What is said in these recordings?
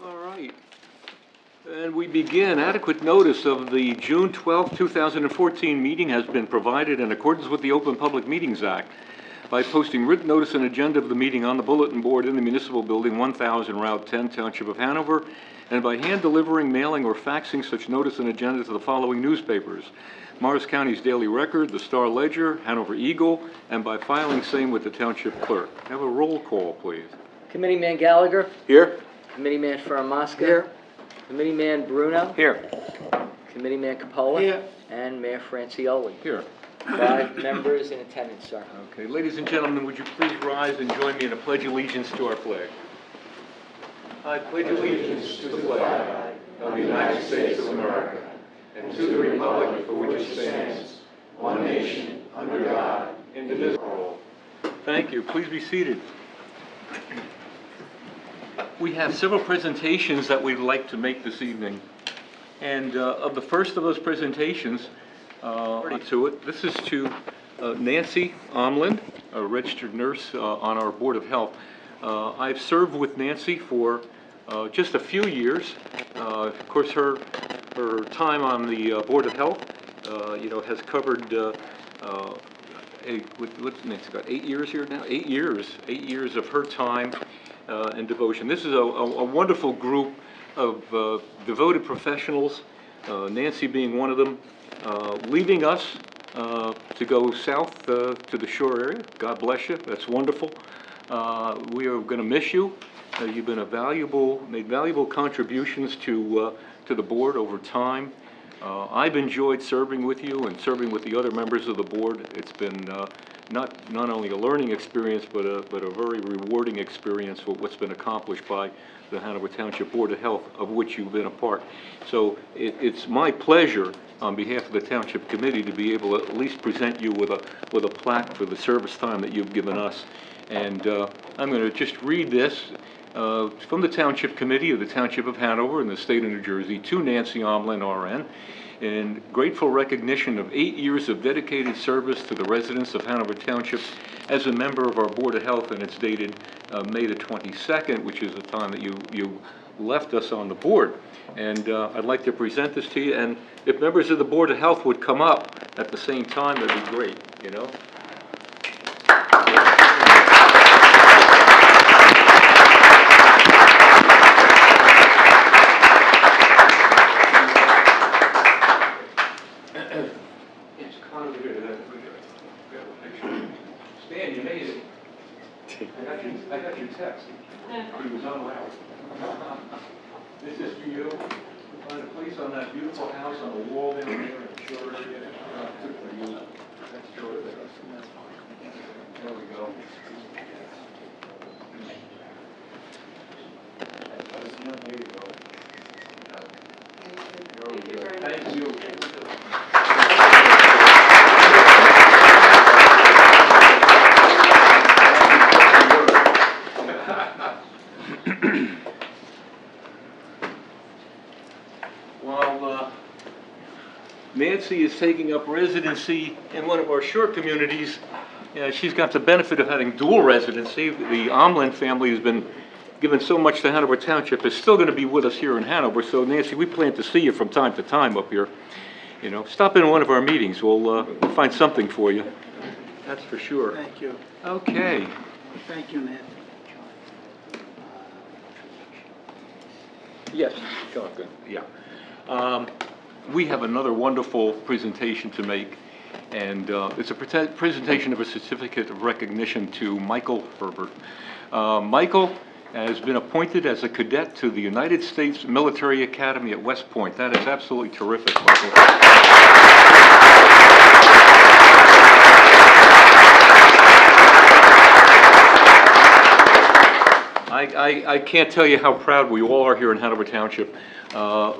All right. And we begin. Adequate notice of the June 12, 2014 meeting has been provided in accordance with the Open Public Meetings Act by posting written notice and agenda of the meeting on the bulletin board in the Municipal Building, 1000 Route 10, Township of Hanover, and by hand delivering, mailing, or faxing such notice and agenda to the following newspapers: Morris County's Daily Record, the Star Ledger, Hanover Eagle, and by filing same with the Township Clerk. Have a roll call, please. Committeeman Gallagher. Here. Committeeman Faramasca. Here. Committeeman Bruno. Here. Committeeman Capola. Here. And Mayor Francioli. Here. 5 members in attendance, sir. Okay, ladies and gentlemen, would you please rise and join me in a pledge allegiance to our flag? I pledge allegiance to the flag of the United States of America and to the republic for which it stands, one nation, under God, indivisible. Thank you. Please be seated. We have several presentations that we'd like to make this evening. And of the first of those presentations, this is to Nancy Omland, a registered nurse on our Board of Health. I've served with Nancy for just a few years. Of course, her time on the Board of Health, has covered what's Nancy got? 8 years here now. 8 years of her time and devotion. This is a wonderful group of devoted professionals. Nancy being one of them, leaving us to go south to the shore area. God bless you. That's wonderful. We are going to miss you. You've been made valuable contributions to the board over time. I've enjoyed serving with you and serving with the other members of the board. It's been not only a learning experience, but a very rewarding experience for what's been accomplished by the Hanover Township Board of Health, of which you've been a part. So it's my pleasure, on behalf of the Township Committee, to be able to at least present you with a plaque for the service time that you've given us. And I'm going to just read this from the Township Committee of the Township of Hanover in the state of New Jersey to Nancy Omland, RN, in grateful recognition of 8 years of dedicated service to the residents of Hanover Township as a member of our Board of Health, and it's dated May the 22nd, which is the time that you left us on the board. And I'd like to present this to you, and if members of the Board of Health would come up at the same time, that'd be great, Stan, you made it. I got your text. He was on route. This is for you. Find a place on that beautiful house on the wall down there in the shore area. That's short there. There we go. There you go. Thank you. While Nancy is taking up residency in one of our shore communities, she's got the benefit of having dual residency. The Omland family has been given so much to Hanover Township, is still going to be with us here in Hanover. So Nancy, we plan to see you from time to time up here. Stop in one of our meetings. We'll find something for you. That's for sure. Thank you. Okay. Thank you, Nancy. Yes, John, good. Yeah. We have another wonderful presentation to make, and it's a presentation of a certificate of recognition to Michael Herbert. Michael has been appointed as a cadet to the United States Military Academy at West Point. That is absolutely terrific, Michael. I can't tell you how proud we all are here in Hanover Township.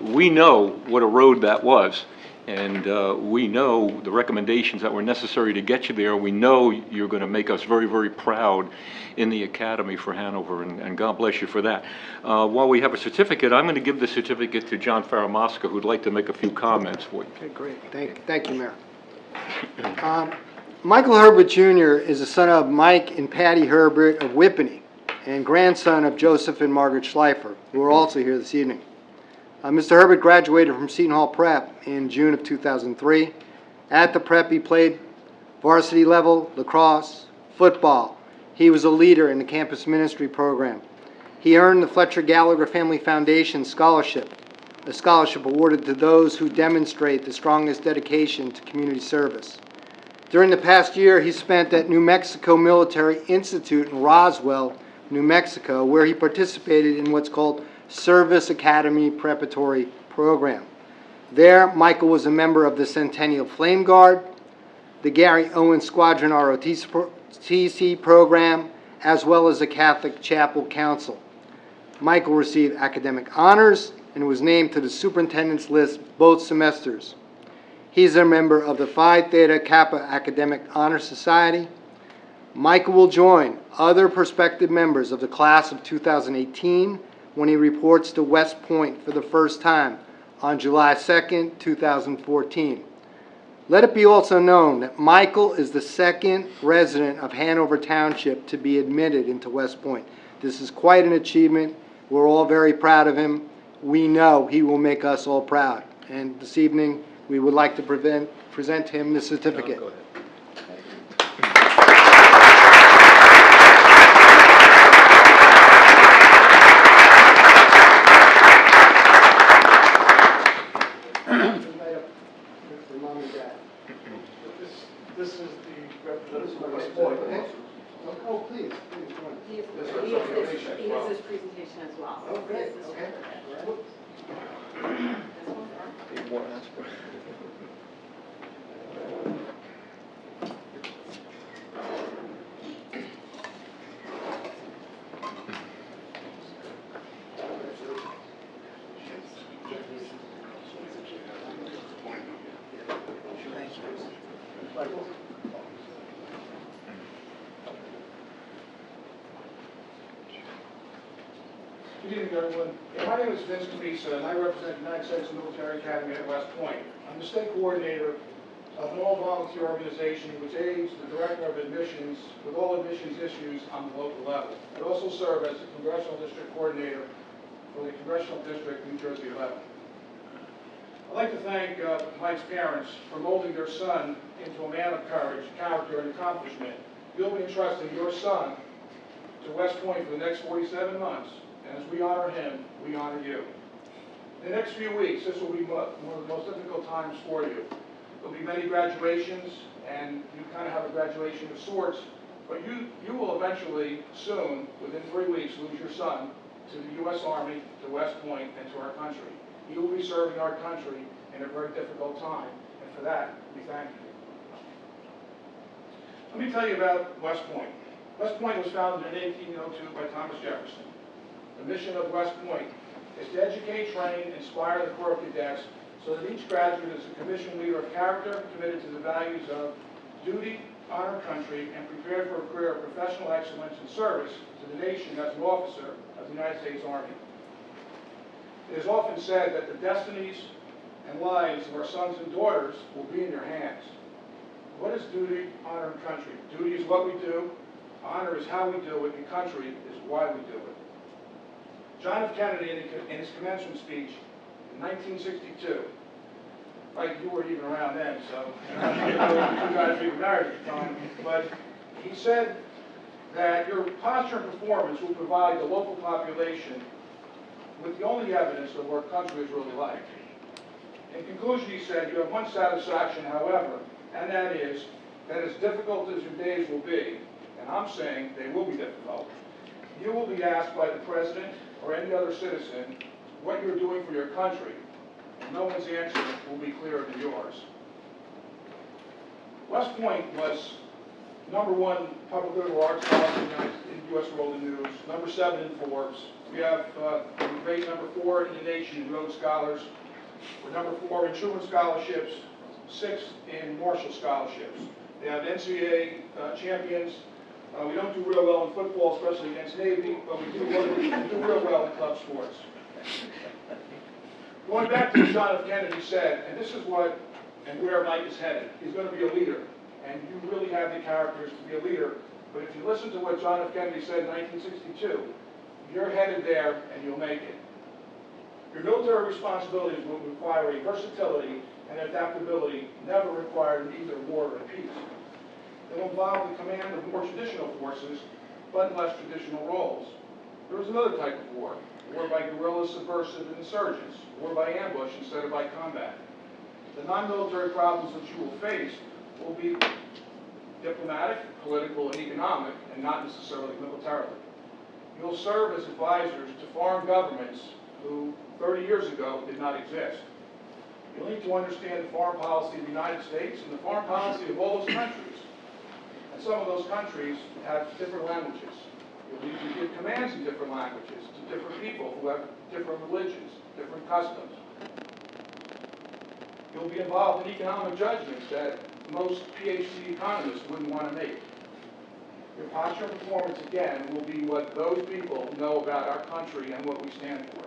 We know what a road that was, and we know the recommendations that were necessary to get you there. We know you're going to make us very, very proud in the Academy for Hanover, and God bless you for that. While we have a certificate, I'm going to give the certificate to John Faramasca, who'd like to make a few comments for you. Okay, great. Thank you, Mayor. Michael Herbert Jr. is the son of Mike and Patty Herbert of Whippany, and grandson of Joseph and Margaret Schleifer, who are also here this evening. Mr. Herbert graduated from Seton Hall Prep in June of 2003. At the prep, he played varsity level lacrosse, football. He was a leader in the campus ministry program. He earned the Fletcher Gallagher Family Foundation Scholarship, a scholarship awarded to those who demonstrate the strongest dedication to community service. During the past year, he spent at New Mexico Military Institute in Roswell, New Mexico, where he participated in what's called Service Academy Preparatory Program. There, Michael was a member of the Centennial Flame Guard, the Gary Owens Squadron ROTC program, as well as the Catholic Chapel Council. Michael received academic honors and was named to the superintendent's list both semesters. He's a member of the Phi Theta Kappa Academic Honor Society. Michael will join other prospective members of the class of 2018 when he reports to West Point for the first time on July 2nd, 2014. Let it be also known that Michael is the second resident of Hanover Township to be admitted into West Point. This is quite an achievement. We're all very proud of him. We know he will make us all proud. And this evening, we would like to present him the certificate. Go ahead. This is the representative of West Point. Oh, please, join. He has his presentation as well. Oh, great, okay. Good evening, everyone. My name is Vince Camisa, and I represent the United States Military Academy at West Point. I'm the state coordinator of an all-volunteer organization which aids the director of admissions with all admissions issues on the local level. I also serve as the congressional district coordinator for the congressional district New Jersey 11. I'd like to thank Mike's parents for molding their son into a man of courage, character, and accomplishment. You'll be entrusting your son to West Point for the next 47 months. And as we honor him, we honor you. In the next few weeks, this will be one of the most difficult times for you. There'll be many graduations, and you kind of have a graduation of sorts, but you will eventually, soon, within 3 weeks, lose your son to the U.S. Army, to West Point, and to our country. He will be serving our country in a very difficult time, and for that, we thank you. Let me tell you about West Point. West Point was founded in 1802 by Thomas Jefferson. The mission of West Point is to educate, train, inspire the Corps of Cadets so that each graduate is a commissioned leader of character, committed to the values of duty, honor country, and prepared for a career of professional excellence and service to the nation as an officer of the United States Army. It is often said that the destinies and lives of our sons and daughters will be in your hands. What is duty, honor, and country? Duty is what we do, honor is how we do it, and country is why we do it. John F. Kennedy, in his commencement speech in 1962, like you weren't even around then, so you guys were married at the time, but he said that your posture and performance will provide the local population with the only evidence of what country is really like. In conclusion, he said, you have one satisfaction, however, and that is that as difficult as your days will be, and I'm saying they will be difficult, you will be asked by the President or any other citizen what you're doing for your country, and no one's answer will be clearer than yours. West Point was #1 public liberal arts college in U.S. World News, #7 in Forbes. We have we rate #4 in the nation in Rhodes Scholars. We're #4 in Truman Scholarships, 6th in Marshall Scholarships. They have NCAA champions. We don't do real well in football, especially against Navy, but we do real well in club sports. Going back to what John F. Kennedy said, and this is what and where Mike is headed. He's going to be a leader, and you really have the characters to be a leader. But if you listen to what John F. Kennedy said in 1962, you're headed there and you'll make it. Your military responsibilities will require a versatility and adaptability never required in either war or peace. They will involve the command of more traditional forces, but in less traditional roles. There is another type of war by guerrillas, subversive, and insurgents, war by ambush instead of by combat. The non-military problems that you will face will be diplomatic, political, and economic, and not necessarily militarily. You'll serve as advisors to foreign governments who 30 years ago did not exist. You'll need to understand the foreign policy of the United States and the foreign policy of all those countries. And some of those countries have different languages. You'll need to give commands in different languages to different people who have different religions, different customs. You'll be involved in economic judgments that most PhD economists wouldn't want to make. Your posture and performance, again, will be what those people know about our country and what we stand for.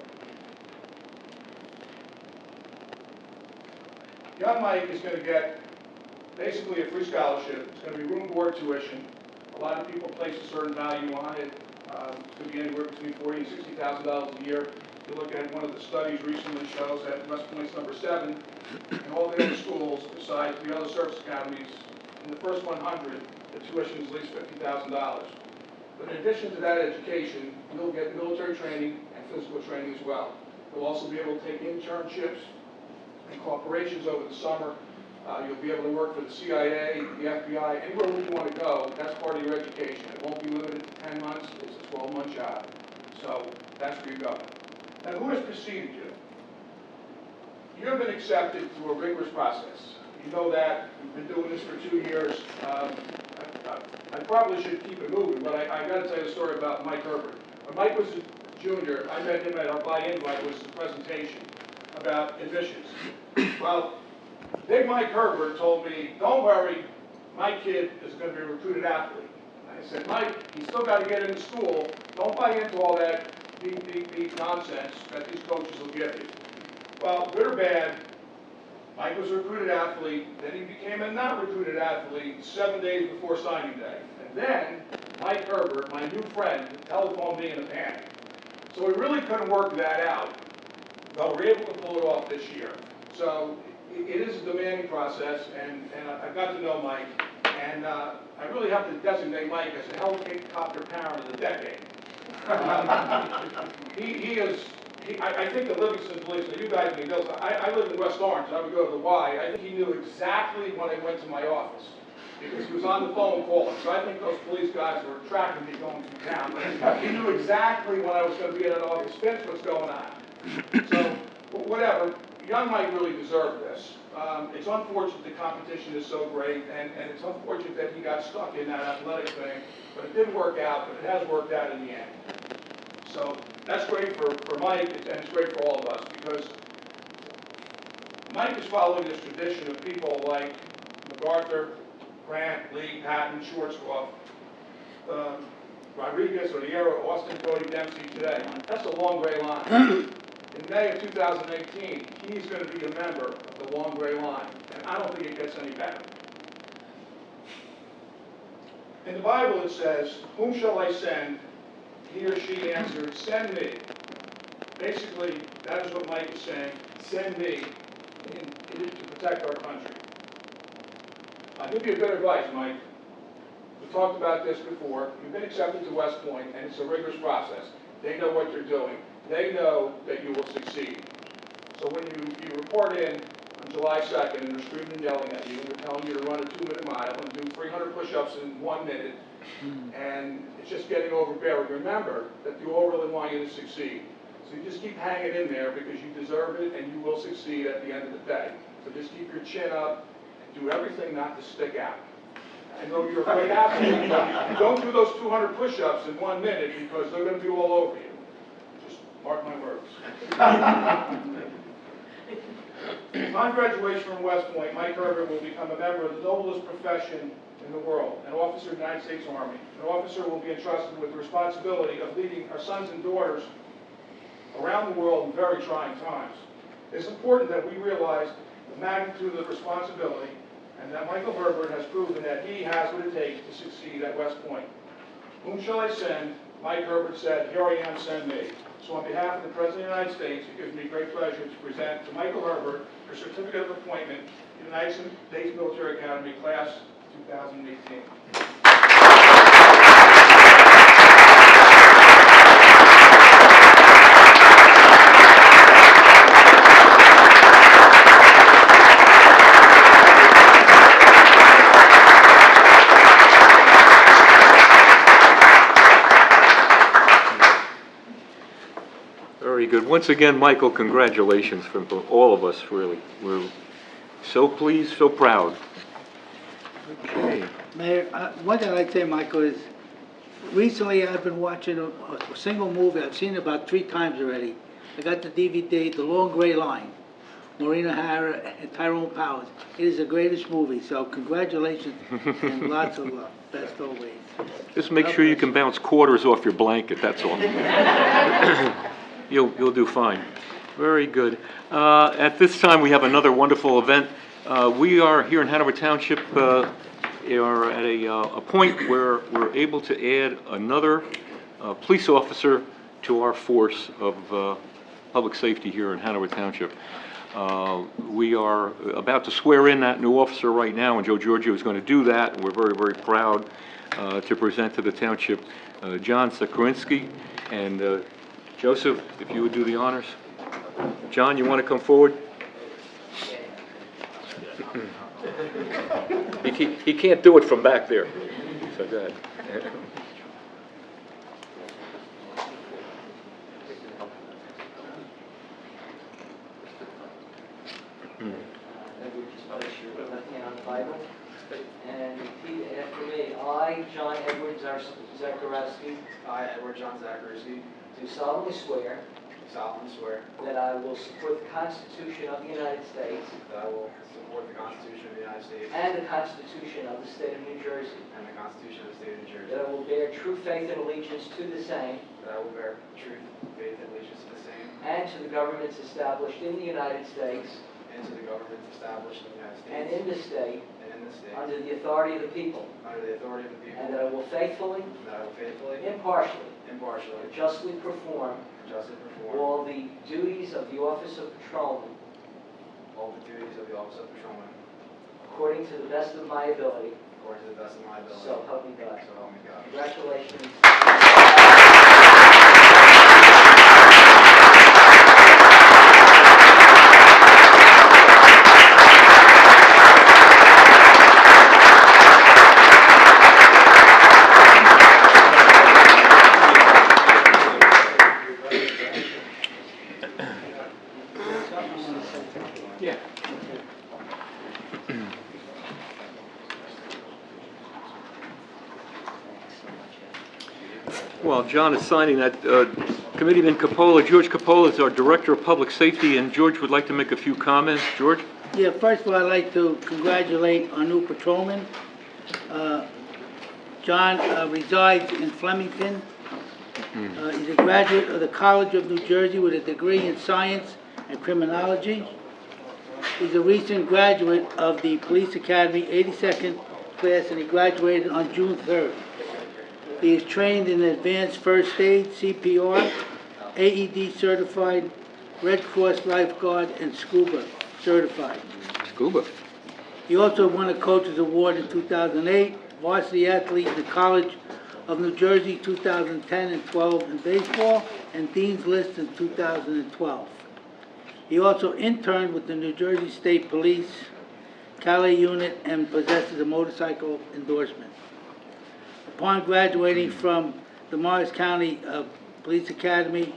Young Mike is going to get basically a free scholarship. It's going to be room, board, tuition. A lot of people place a certain value on it. It could be anywhere between $40,000 and $60,000 a year. If you look at one of the studies recently shows that West Point's number 7, and all the other schools, besides the other service academies, in the first 100, the tuition is at least $50,000. But in addition to that education, you'll get military training and physical training as well. You'll also be able to take internships and corporations over the summer. You'll be able to work for the CIA, the FBI, anywhere you want to go. That's part of your education. It won't be limited to 10 months. It's a 12-month job. So that's where you're going. Now, who has preceded you? You have been accepted through a rigorous process. You know that. We've been doing this for 2 years. I probably should keep it moving, but I got to tell you a story about Mike Herbert. When Mike was a junior, I met him at our by-invite, was a presentation about admissions. Well, Big Mike Herbert told me, don't worry, my kid is going to be a recruited athlete. I said, Mike, he's still got to get into school. Don't buy into all that beep nonsense that these coaches will give you. Well, good or bad, Mike was a recruited athlete. Then he became a not recruited athlete 7 days before signing day. And then Mike Herbert, my new friend, telephoned me in a panic. So we really couldn't work that out, but we're able to pull it off this year. So it is a demanding process, and I got to know Mike, and I really have to designate Mike as a helicopter parent of the decade. I think the Livingston police, and you guys know, I live in West Orange, and I would go to the Y. I think he knew exactly when I went to my office, because he was on the phone calling. So I think those police guys were tracking me going through town. But he knew exactly when I was going to be at an office. Vince, what's going on? So, whatever. Young Mike really deserved this. It's unfortunate the competition is so great, and it's unfortunate that he got stuck in that athletic thing, but it didn't work out, but it has worked out in the end. So that's great for Mike, and it's great for all of us, because Mike is following this tradition of people like MacArthur, Grant, Lee, Patton, Schwarzkopf, Rodriguez, Odiero, Austin, Cody, Dempsey today. That's a long gray line. In May of 2018, he's going to be a member of the long gray line, and I don't think it gets any better. In the Bible it says, whom shall I send? He or she answered, send me. Basically, that is what Mike is saying, send me to protect our country. I'll give you a good advice, Mike. We talked about this before. You've been accepted to West Point, and it's a rigorous process. They know what you're doing. They know that you will succeed. So when you report in on July 2nd and they're screaming and yelling at you and they're telling you to run a 2-minute mile and do 300 push-ups in 1 minute, and it's just getting overbearing, remember that you all really want you to succeed. So you just keep hanging in there because you deserve it and you will succeed at the end of the day. So just keep your chin up and do everything not to stick out. I know you're a great athlete, but don't do those 200 push-ups in 1 minute because they're going to be all over you. Mark my words. Upon graduation from West Point, Mike Herbert will become a member of the noblest profession in the world, an officer of the United States Army. An officer will be entrusted with the responsibility of leading our sons and daughters around the world in very trying times. It's important that we realize the magnitude of the responsibility and that Michael Herbert has proven that he has what it takes to succeed at West Point. Whom shall I send? Mike Herbert said, "Here I am, send me." So on behalf of the President of the United States, it gives me great pleasure to present to Michael Herbert your certificate of appointment to the United States Military Academy, Class 2018. Very good. Once again, Michael, congratulations from all of us, really. We're so pleased, so proud. Okay. Mayor, one thing I'd like to say, Michael, is recently I've been watching a single movie. I've seen it about 3 times already. I got the DVD, The Long Gray Line, Maureen O'Hara and Tyrone Powers. It is the greatest movie, so congratulations and lots of love. Best always. Just make sure you can bounce quarters off your blanket, that's all. You'll do fine. Very good. At this time, we have another wonderful event. We are here in Hanover Township, are at a point where we're able to add another police officer to our force of public safety here in Hanover Township. We are about to swear in that new officer right now, and Joe Giorgio is going to do that, and we're very, very proud to present to the Township John Sekrinski. And Joseph, if you would do the honors. John, you want to come forward? He can't do it from back there, so go ahead. Just place your left hand on the Bible and repeat after me. I, John Edward Zakarowski, I, Edward John Zakarowski, do solemnly swear solemnly swear that I will support the Constitution of the United States that I will support the Constitution of the United States and the Constitution of the State of New Jersey, and the Constitution of the State of New Jersey, that I will bear true faith and allegiance to the same that I will bear truth, faith, and allegiance to the same, and to the governments established in the United States and to the governments established in the United States and in this state and in this state, under the authority of the people, under the authority of the people, and that I will faithfully, and that I will faithfully, impartially, impartially, and justly perform justly perform all the duties of the office of patrolman all the duties of the office of patrolman according to the best of my ability. according to the best of my ability. So help me God. So help me God. Congratulations. Yeah. While John is signing that, Committeeman Capola, George Capola is our Director of Public Safety, and George would like to make a few comments. George? Yeah, first of all, I'd like to congratulate our new patrolman. John resides in Flemington. He's a graduate of the College of New Jersey with a degree in science and criminology. He's a recent graduate of the Police Academy 82nd class, and he graduated on June 3rd. He is trained in advanced first aid, CPR, AED certified, Red Cross lifeguard, and scuba certified. Scuba. He also won a Coach's Award in 2008, varsity athlete in the College of New Jersey 2010 and 12 in baseball, and Dean's List in 2012. He also interned with the New Jersey State Police Calais unit and possesses a motorcycle endorsement. Upon graduating from the Morris County Police Academy,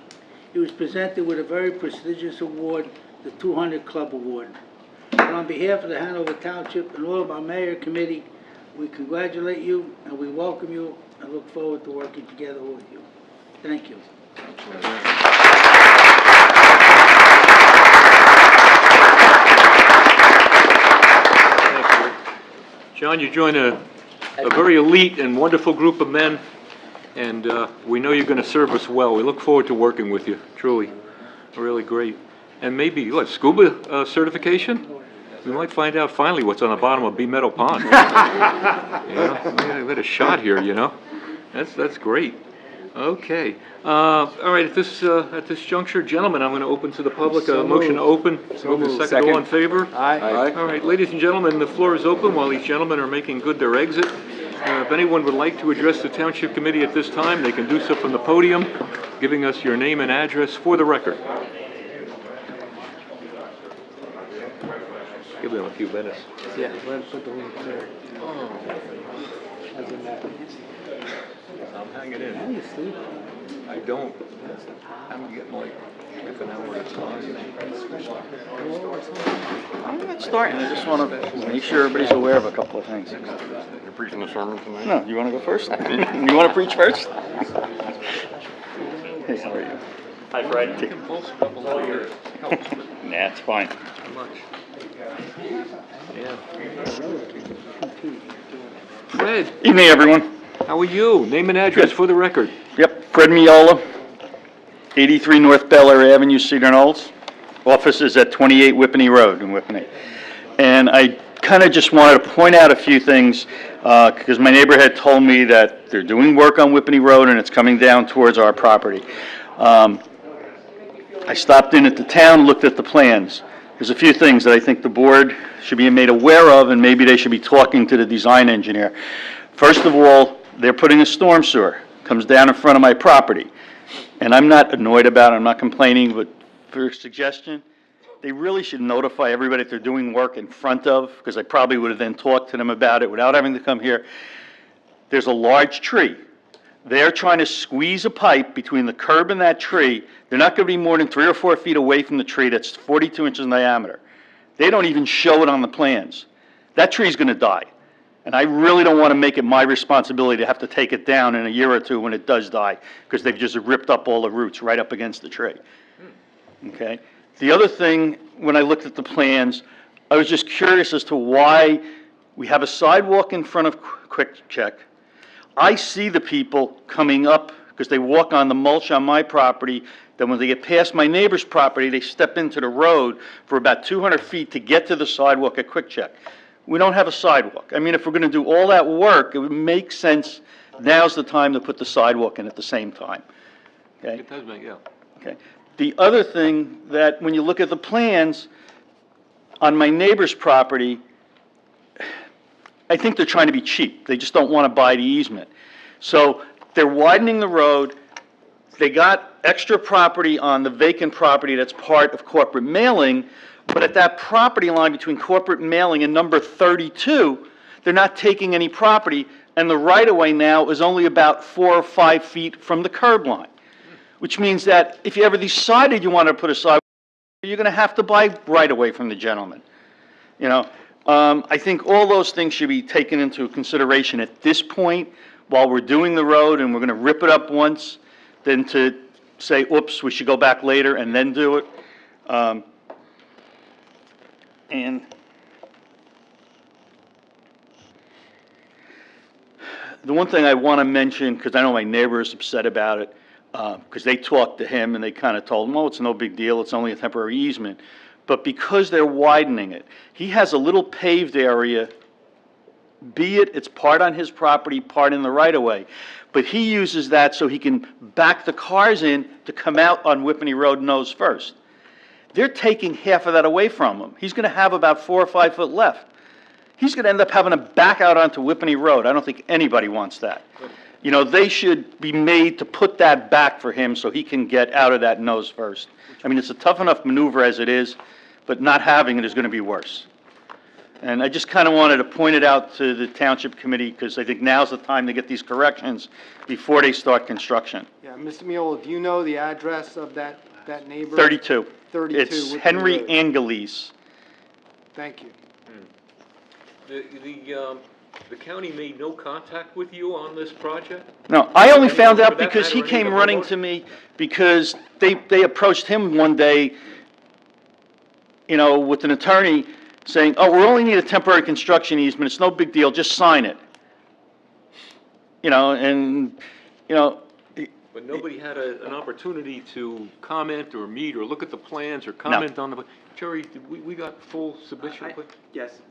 he was presented with a very prestigious award, the 200 Club Award. And on behalf of the Hanover Township and all of our mayor committee, we congratulate you and we welcome you and look forward to working together with you. Thank you. John, you join a very elite and wonderful group of men, and we know you're going to serve us well. We look forward to working with you, truly. Really great. And maybe, what, scuba certification? We might find out finally what's on the bottom of B Meadow Pond. You know, we had a shot here, you know? That's great. Okay. All right, at this juncture, gentlemen, I'm going to open to the public. A motion to open. Move to second. All in favor? Aye. All right, ladies and gentlemen, the floor is open while these gentlemen are making good their exit. If anyone would like to address the Township Committee at this time, they can do so from the podium, giving us your name and address for the record. Give them a few minutes. Yeah, let's put the link there. Doesn't matter. I'm hanging in. I don't. I'm getting like half an hour at a time. I'm not starting, I just want to make sure everybody's aware of a couple of things. You're preaching the sermon tonight? No, you want to go first? You want to preach first? Hey, how are you? Hi, Fred. Take them both a couple of years. Helps, but Nah, it's fine. not too much. Yeah. Fred, Evening, everyone. how are you? Name and address for the record. Yep, Fred Miola, 83 North Bel Air Avenue, Cedar Knolls. Office is at 28 Whippany Road in Whippany. And I kind of just wanted to point out a few things, because my neighbor had told me that they're doing work on Whippany Road and it's coming down towards our property. I stopped in at the town, looked at the plans. There's a few things that I think the board should be made aware of, and maybe they should be talking to the design engineer. First of all, they're putting a storm sewer, comes down in front of my property. And I'm not annoyed about it, I'm not complaining, but for a suggestion, they really should notify everybody that they're doing work in front of, because I probably would have then talked to them about it without having to come here. There's a large tree. They're trying to squeeze a pipe between the curb and that tree. They're not going to be more than 3 or 4 feet away from the tree that's 42 inches in diameter. They don't even show it on the plans. That tree's going to die. And I really don't want to make it my responsibility to have to take it down in a year or two when it does die, because they've just ripped up all the roots right up against the tree. Okay? The other thing, when I looked at the plans, I was just curious as to why we have a sidewalk in front of Quick Check. I see the people coming up, because they walk on the mulch on my property, then when they get past my neighbor's property, they step into the road for about 200 feet to get to the sidewalk at Quick Check. We don't have a sidewalk. I mean, if we're going to do all that work, it would make sense, now's the time to put the sidewalk in at the same time. Okay? It does make, yeah. Okay. The other thing that, when you look at the plans, on my neighbor's property, I think they're trying to be cheap. They just don't want to buy the easement. So they're widening the road. They got extra property on the vacant property that's part of corporate mailing, but at that property line between corporate mailing and number 32, they're not taking any property, and the right-of-way now is only about 4 or 5 feet from the curb line, which means that if you ever decided you wanted to put a sidewalk, you're going to have to buy right-of-way from the gentleman. You know, I think all those things should be taken into consideration at this point while we're doing the road, and we're going to rip it up once, then to say, oops, we should go back later and then do it. And the one thing I want to mention, because I know my neighbor is upset about it, because they talked to him and they kind of told him, oh, it's no big deal, it's only a temporary easement. But because they're widening it, he has a little paved area, be it's part on his property, part in the right-of-way. But he uses that so he can back the cars in to come out on Whippany Road nose first. They're taking half of that away from him. He's going to have about 4 or 5 foot left. He's going to end up having to back out onto Whippany Road. I don't think anybody wants that. You know, they should be made to put that back for him so he can get out of that nose first. I mean, it's a tough enough maneuver as it is, but not having it is going to be worse. And I just kind of wanted to point it out to the Township Committee, because I think now's the time to get these corrections before they start construction. Yeah, Mr. Miola, do you know the address of that neighbor? 32. 32. It's Whippany Henry Road. Angeles. Thank you. The county made no contact with you on this project? No, I only found For out that because he matter, came any running other to me because they approached him one day, you know, with an attorney saying, oh, we only need a temporary construction easement, it's no big deal, just sign it. You know, and, you know, But nobody had an opportunity to comment or meet or look at the plans or comment on the, Jerry, did we got full submission? Yes,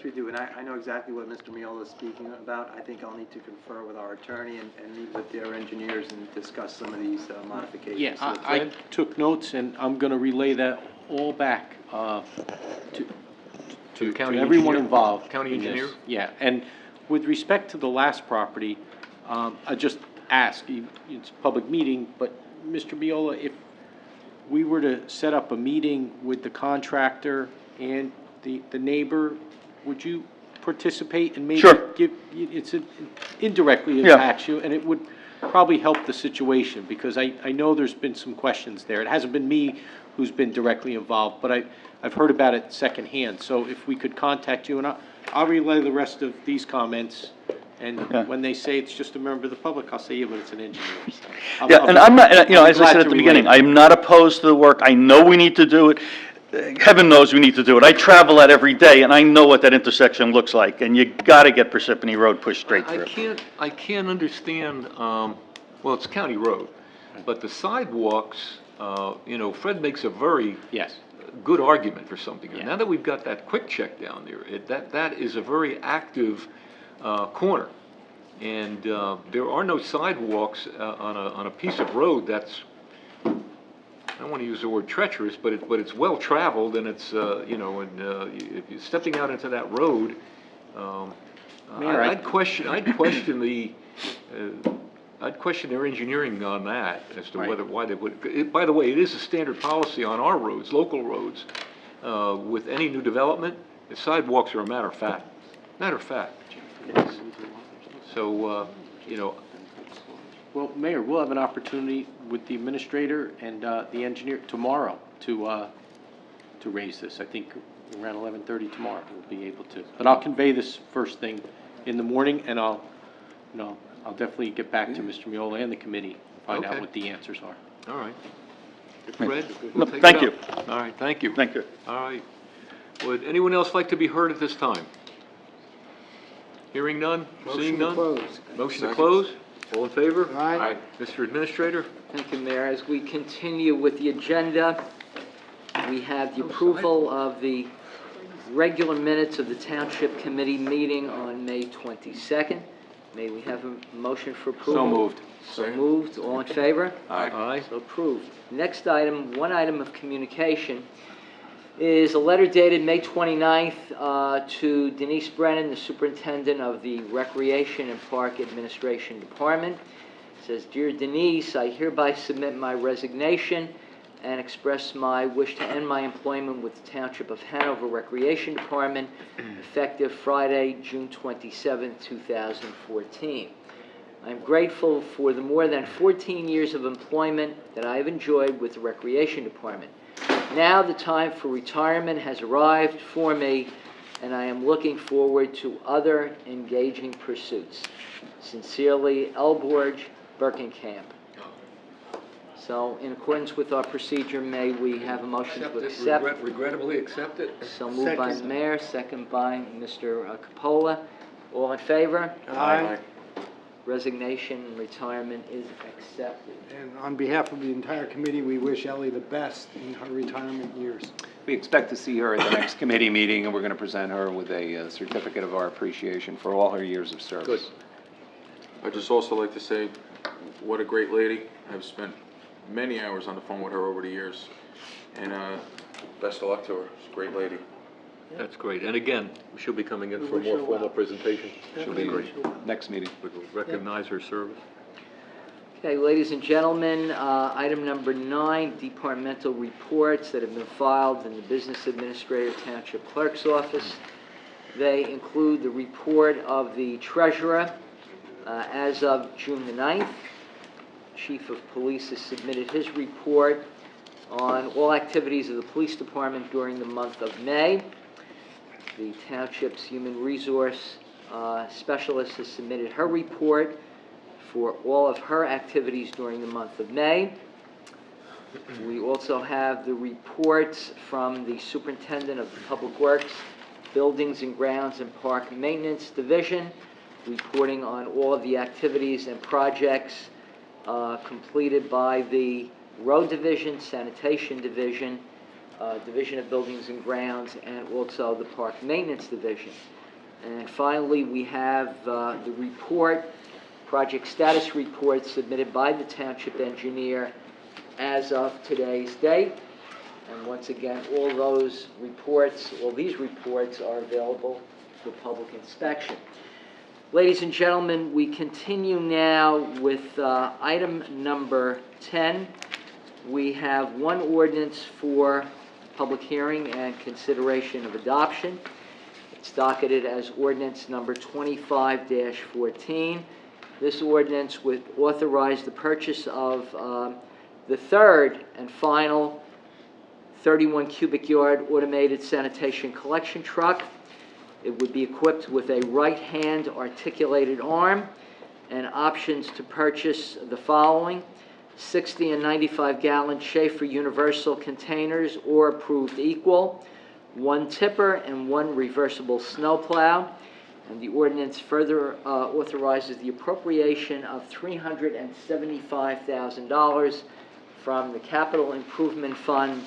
we do, and I know exactly what Mr. Miola is speaking about. I think I'll need to confer with our attorney and meet with their engineers and discuss some of these modifications. Yeah, to the I plan. took notes, and I'm gonna relay that all back, To county everyone engineer? involved. County in this. engineer? Yeah, and with respect to the last property, I just ask, it's a public meeting, but Mr. Miola, if we were to set up a meeting with the contractor and the neighbor, would you participate and maybe Sure. give, it's indirectly Yeah. impacts you, and it would probably help the situation, because I know there's been some questions there. It hasn't been me who's been directly involved, but I've heard about it secondhand. So if we could contact you, and I'll relay the rest of these comments, and Yeah. when they say it's just a member of the public, I'll say, yeah, but it's an engineer. So Yeah, and I'm not, you know, as I said at the beginning, I I'm not opposed to the work. I know we need to do it. Heaven knows we need to do it. I travel that every day, and I know what that intersection looks like, and you gotta get Parsippany Road pushed straight through. I can't understand, well, it's county road, but the sidewalks, you know, Fred makes a very Yes. good argument for something. Yeah. Now that we've got that quick check down there, that is a very active corner. And there are no sidewalks on a piece of road that's, I don't want to use the word treacherous, but it's well-traveled, and it's, you know, and if you're stepping out into that road, Mayor, I'd question their engineering on that as to Right. why they would. By the way, it is a standard policy on our roads, local roads, with any new development, the sidewalks are a matter of fact. Matter of fact. So, you know, Well, Mayor, we'll have an opportunity with the administrator and the engineer tomorrow to raise this. I think around 11:30 tomorrow, we'll be able to. But I'll convey this first thing in the morning, and I'll definitely get back to Mr. Miola and the committee, and find out Okay. what the answers are. all right. Fred? No, we'll take it thank up. you. All right, thank you. Thank you. All right. Would anyone else like to be heard at this time? Hearing none, seeing none? Motion to close? All in favor? Aye. Mr. Administrator? Thank you, Mayor. As we continue with the agenda, we have the approval of the regular minutes of the Township Committee meeting on May 22nd. May we have a motion for approval? So moved. So moved. All in favor? Aye. So approved. Next item, one item of communication, is a letter dated May 29th to Denise Brennan, the Superintendent of the Recreation and Park Administration Department. It says, "Dear Denise, I hereby submit my resignation and express my wish to end my employment with the Township of Hanover Recreation Department effective Friday, June 27, 2014. I am grateful for the more than 14 years of employment that I have enjoyed with the Recreation Department. Now the time for retirement has arrived for me, and I am looking forward to other engaging pursuits. Sincerely, Elborg, Birkenkamp." So, in accordance with our procedure, may we have a motion to accept? Regrettably accept it? So moved by the mayor, second by Mr. Capola. All in favor? Aye. Resignation and retirement is accepted. And on behalf of the entire committee, we wish Ellie the best in her retirement years. We expect to see her at the next committee meeting, and we're going to present her with a certificate of our appreciation for all her years of service. Good. I'd just also like to say, what a great lady. I've spent many hours on the phone with her over the years. And best of luck to her. She's a great lady. That's great. And again, she'll be coming in for a more formal presentation. She'll be great. Next meeting. We'll recognize her service. Okay, ladies and gentlemen, item number 9, departmental reports that have been filed in the Business Administrator Township Clerk's Office. They include the report of the treasurer as of June the 9th. Chief of Police has submitted his report on all activities of the police department during the month of May. The Township's Human Resource Specialist has submitted her report for all of her activities during the month of May. We also have the reports from the Superintendent of the Public Works, Buildings and Grounds and Park Maintenance Division, reporting on all of the activities and projects completed by the Road Division, Sanitation Division, Division of Buildings and Grounds, and also the Park Maintenance Division. And finally, we have the report, project status report submitted by the Township Engineer as of today's date. And once again, all these reports are available for public inspection. Ladies and gentlemen, we continue now with item number 10. We have one ordinance for public hearing and consideration of adoption. It's docketed as ordinance number 25-14. This ordinance would authorize the purchase of the third and final 31 cubic yard automated sanitation collection truck. It would be equipped with a right-hand articulated arm and options to purchase the following: 60 and 95 gallon Schaefer universal containers or approved equal, one tipper and one reversible snowplow. And the ordinance further authorizes the appropriation of $375,000 from the Capital Improvement Fund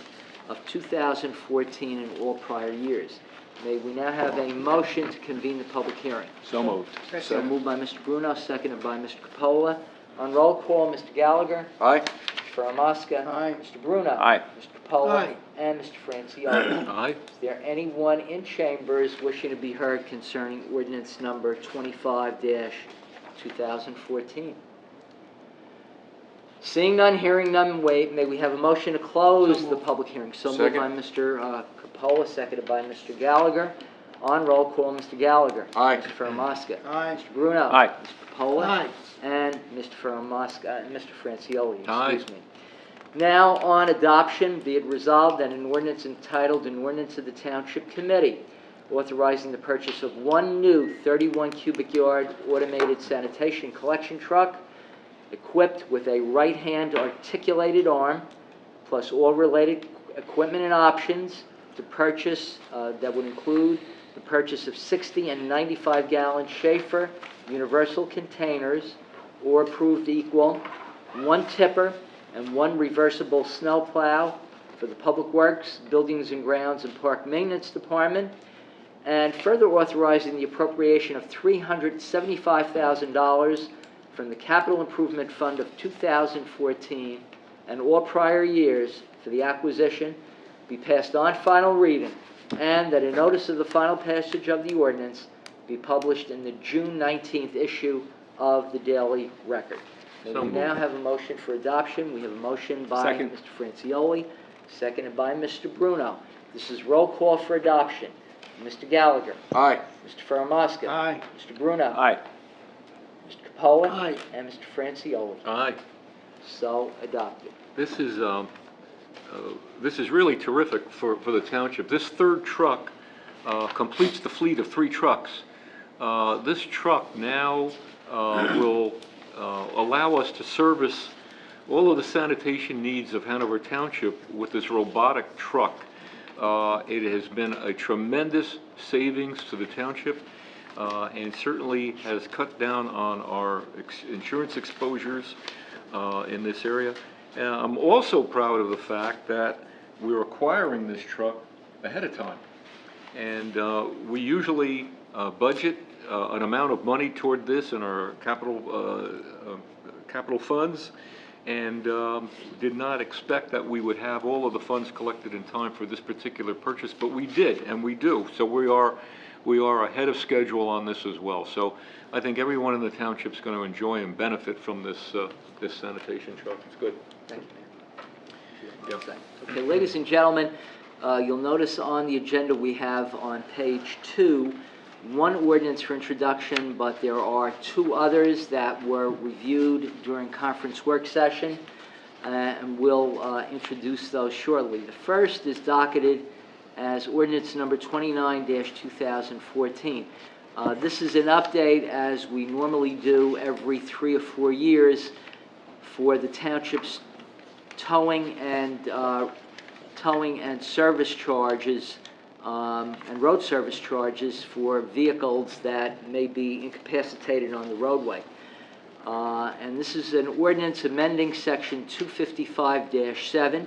of 2014 and all prior years. May we now have a motion to convene the public hearing? So moved. So moved by Mr. Bruno, seconded by Mr. Capola. On roll call, Mr. Gallagher. Aye. Mr. Faramasca. Aye. Mr. Bruno. Aye. Mr. Capola. Aye. And Mr. Francione. Aye. Is there anyone in chambers wishing to be heard concerning ordinance number 25-2014? Seeing none, hearing none, may we have a motion to close the public hearing? So moved by Mr. Capola, seconded by Mr. Gallagher. On roll call, Mr. Gallagher. Aye. Mr. Faramasca. Aye. Mr. Bruno. Aye. Mr. Capola. Aye. And Mr. Faramasca, and Mr. Francione, Aye. excuse me. Now, on adoption, be it resolved that an ordinance entitled, An Ordinance of the Township Committee authorizing the purchase of one new 31 cubic yard automated sanitation collection truck equipped with a right-hand articulated arm, plus all related equipment and options to purchase, that would include the purchase of 60 and 95 gallon Schaefer universal containers or approved equal, one tipper and one reversible snowplow for the Public Works, Buildings and Grounds, and Park Maintenance Department, and further authorizing the appropriation of $375,000 from the Capital Improvement Fund of 2014 and all prior years for the acquisition be passed on final reading, and that a notice of the final passage of the ordinance be published in the June 19th issue of the Daily Record. May So we moved. now have a motion for adoption? We have a motion by Second. Mr. Francione, seconded by Mr. Bruno. This is roll call for adoption. Mr. Gallagher. Aye. Mr. Faramasca. Aye. Mr. Bruno. Aye. Mr. Capola. Aye. And Mr. Francione. Aye. So adopted. This is really terrific for the township. This third truck completes the fleet of 3 trucks. This truck now will allow us to service all of the sanitation needs of Hanover Township with this robotic truck. It has been a tremendous savings to the township and certainly has cut down on our insurance exposures in this area. I'm also proud of the fact that we're acquiring this truck ahead of time. And we usually budget an amount of money toward this in our capital funds, and did not expect that we would have all of the funds collected in time for this particular purchase, but we did, and we do. So we are ahead of schedule on this as well. So I think everyone in the township is going to enjoy and benefit from this this sanitation truck. It's good. Thank you, Mayor. Okay, ladies and gentlemen, you'll notice on the agenda we have on page 2 one ordinance for introduction, but there are 2 others that were reviewed during conference work session, and we'll introduce those shortly. The first is docketed as ordinance number 29-2014. This is an update, as we normally do every 3 or 4 years, for the township's towing and service charges and road service charges for vehicles that may be incapacitated on the roadway. And this is an ordinance amending Section 255-7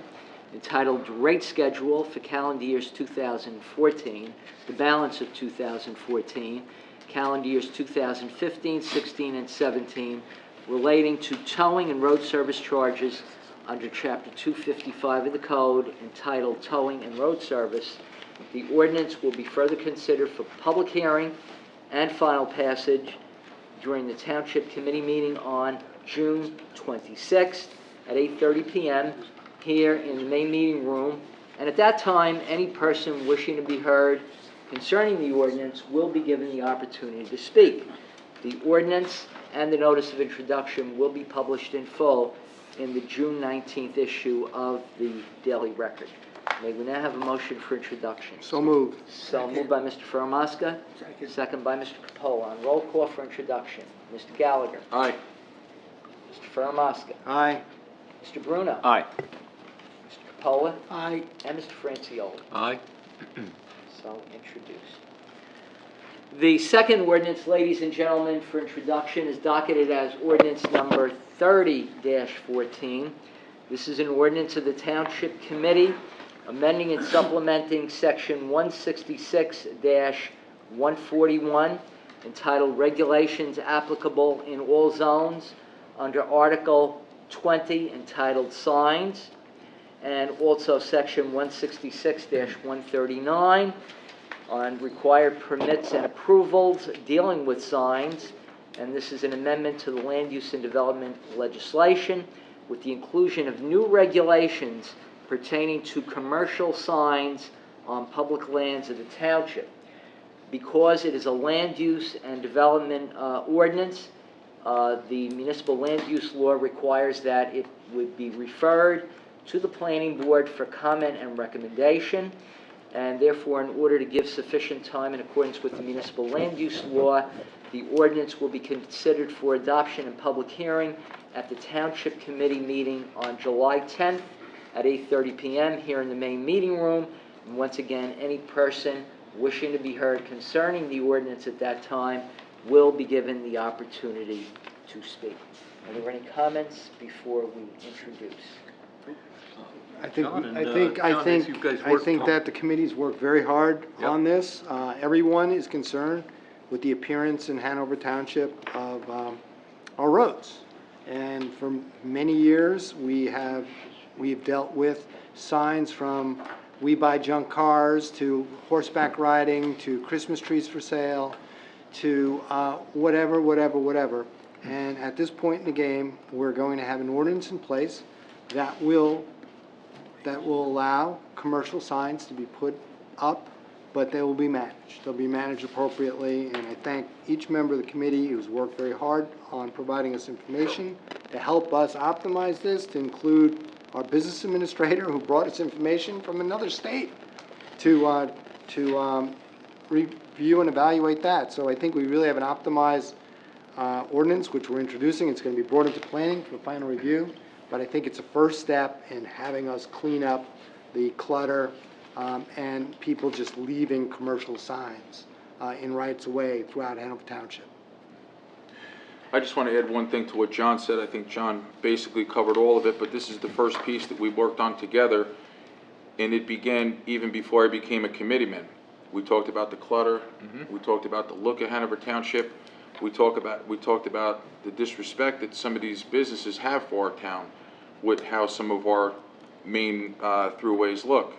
entitled Rate Schedule for calendar years 2014, the balance of 2014, calendar years 2015, 16, and 17, relating to towing and road service charges under Chapter 255 of the Code entitled Towing and Road Service. The ordinance will be further considered for public hearing and final passage during the Township Committee meeting on June 26th at 8:30 p.m. here in the main meeting room. And at that time, any person wishing to be heard concerning the ordinance will be given the opportunity to speak. The ordinance and the notice of introduction will be published in full in the June 19th issue of the Daily Record. May we now have a motion for introduction? So moved. So moved by Mr. Faramasca, second by Mr. Capola. On roll call for introduction, Mr. Gallagher. Aye. Mr. Faramasca. Aye. Mr. Bruno. Aye. Mr. Capola. Aye. And Mr. Francioli. Aye. So introduced. The second ordinance, ladies and gentlemen, for introduction is docketed as ordinance number 30-14. This is an ordinance of the Township Committee amending and supplementing Section 166-141 entitled Regulations Applicable in All Zones under Article 20 entitled Signs, and also Section 166-139 on required permits and approvals dealing with signs. And this is an amendment to the land use and development legislation with the inclusion of new regulations pertaining to commercial signs on public lands of the township. Because it is a land use and development ordinance, the municipal land use law requires that it would be referred to the planning board for comment and recommendation. And therefore, in order to give sufficient time in accordance with the municipal land use law, the ordinance will be considered for adoption and public hearing at the Township Committee meeting on July 10th at 8:30 p.m. here in the main meeting room. And once again, any person wishing to be heard concerning the ordinance at that time will be given the opportunity to speak. Are there any comments before we introduce? I think, John and, I think, I John, think, as you guys I worked think on- that the committee's worked very hard Yep. on this. Everyone is concerned with the appearance in Hanover Township of our roads. And for many years, we've dealt with signs from "We Buy Junk Cars" to horseback riding to Christmas trees for sale to whatever. And at this point in the game, we're going to have an ordinance in place that will allow commercial signs to be put up, but they will be managed. They'll be managed appropriately, and I thank each member of the committee who's worked very hard on providing us information to help us optimize this, to include our business administrator who brought us information from another state to review and evaluate that. So I think we really have an optimized ordinance, which we're introducing. It's going to be brought into planning for final review. But I think it's a first step in having us clean up the clutter and people just leaving commercial signs in rights of way throughout Hanover Township. I just want to add one thing to what John said. I think John basically covered all of it, but this is the first piece that we worked on together, and it began even before I became a committeeman. We talked about the clutter. We talked about the look of Hanover Township. We talked about the disrespect that some of these businesses have for our town with how some of our main throughways look.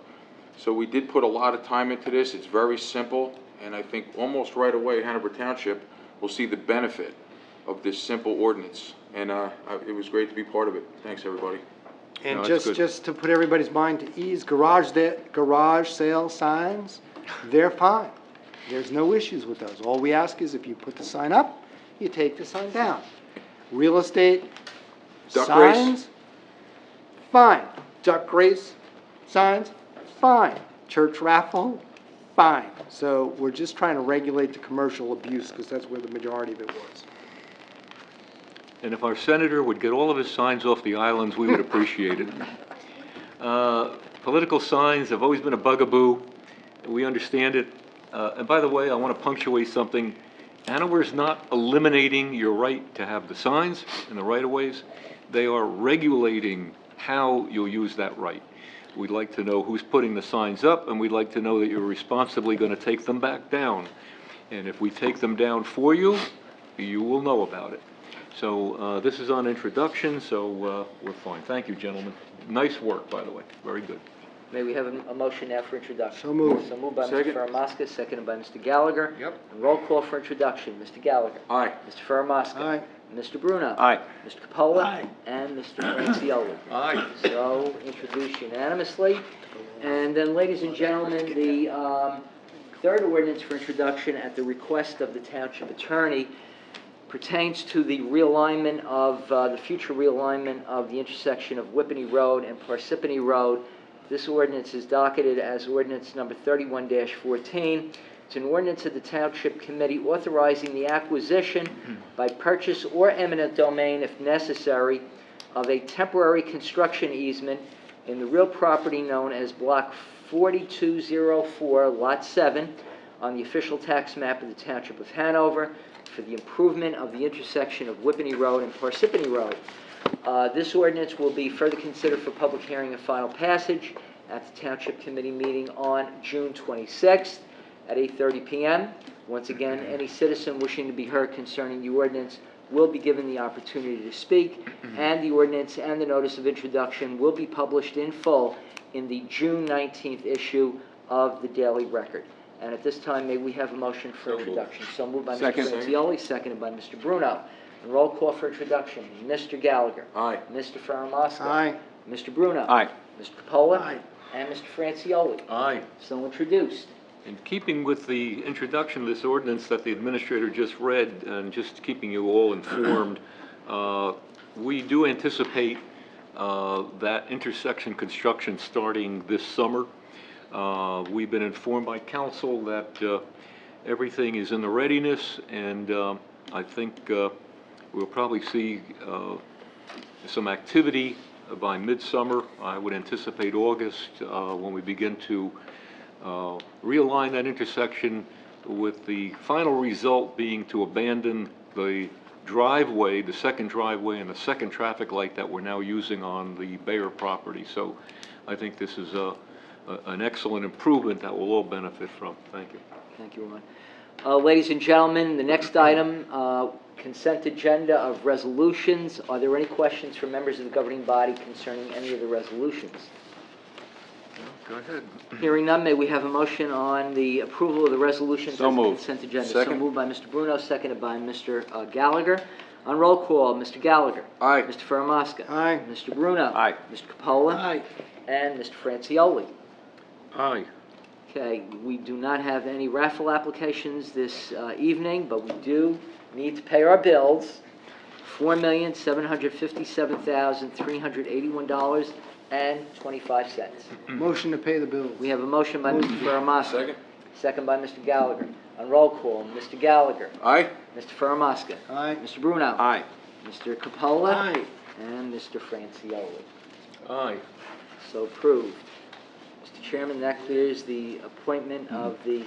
So we did put a lot of time into this. It's very simple, and I think almost right away Hanover Township will see the benefit of this simple ordinance. And it was great to be part of it. Thanks, everybody. And No, that's good. just to put everybody's mind at ease, garage sale signs, they're fine. There's no issues with those. All we ask is if you put the sign up, you take the sign down. Real estate Duck race? signs, fine. Duck race signs, fine. Church raffle, fine. So we're just trying to regulate the commercial abuse because that's where the majority of it was. And if our senator would get all of his signs off the islands, we would appreciate it. Political signs have always been a bugaboo. We understand it. And by the way, I want to punctuate something. Hanover is not eliminating your right to have the signs in the right-of-ways. They are regulating how you'll use that right. We'd like to know who's putting the signs up, and we'd like to know that you're responsibly going to take them back down. And if we take them down for you, you will know about it. So this is on introduction, so we're fine. Thank you, gentlemen. Nice work, by the way. Very good. May we have a motion now for introduction? So moved. So moved by Mr. Second. Faramaska, seconded by Mr. Gallagher. Yep. And roll call for introduction. Mr. Gallagher. Aye. Mr. Faramaska. Aye. Mr. Bruno. Aye. Mr. Capola. Aye. And Mr. Francioli. Aye. So introduced unanimously. And then, ladies and gentlemen, the third ordinance for introduction at the request of the Township Attorney pertains to the realignment of, the future realignment of the intersection of Whippany Road and Parsippany Road. This ordinance is docketed as ordinance number 31-14. It's an ordinance of the Township Committee authorizing the acquisition by purchase or eminent domain, if necessary, of a temporary construction easement in the real property known as Block 4204, Lot 7, on the official tax map of the Township of Hanover for the improvement of the intersection of Whippany Road and Parsippany Road. This ordinance will be further considered for public hearing and final passage at the Township Committee meeting on June 26th at 8:30 p.m. Once again, any citizen wishing to be heard concerning the ordinance will be given the opportunity to speak, and the ordinance and the notice of introduction will be published in full in the June 19th issue of the Daily Record. And at this time, may we have a motion for So moved. introduction? So moved by Second. Mr. Francioli, seconded by Mr. Bruno. And roll call for introduction. Mr. Gallagher. Aye. Mr. Faramaska. Aye. Mr. Bruno. Aye. Mr. Capola. Aye. And Mr. Francioli. Aye. So introduced. In keeping with the introduction of this ordinance that the administrator just read, and just keeping you all informed, we do anticipate that intersection construction starting this summer. We've been informed by council that everything is in the readiness, and I think we'll probably see some activity by midsummer. I would anticipate August when we begin to realign that intersection, with the final result being to abandon the driveway, the second driveway and the second traffic light that we're now using on the Bayer property. So I think this is an excellent improvement that we'll all benefit from. Thank you. Thank you, Ron. Ladies and gentlemen, the next item, consent agenda of resolutions. Are there any questions from members of the governing body concerning any of the resolutions? Go ahead. Hearing none, may we have a motion on the approval of the resolutions So as the moved. consent agenda? Second. So moved by Mr. Bruno, seconded by Mr. Gallagher. On roll call, Mr. Gallagher. Aye. Mr. Faramaska. Aye. Mr. Bruno. Aye. Mr. Capola. Aye. And Mr. Francioli. Aye. Okay, we do not have any raffle applications this evening, but we do need to pay our bills. $4,757,381.25. Motion to pay the bills. We have a motion by Mr. Faramaska. Second. Second by Mr. Gallagher. On roll call, Mr. Gallagher. Aye. Mr. Faramaska. Aye. Mr. Bruno. Aye. Mr. Capola. Aye. And Mr. Francioli. Aye. So approved. Mr. Chairman, that clears the appointment of the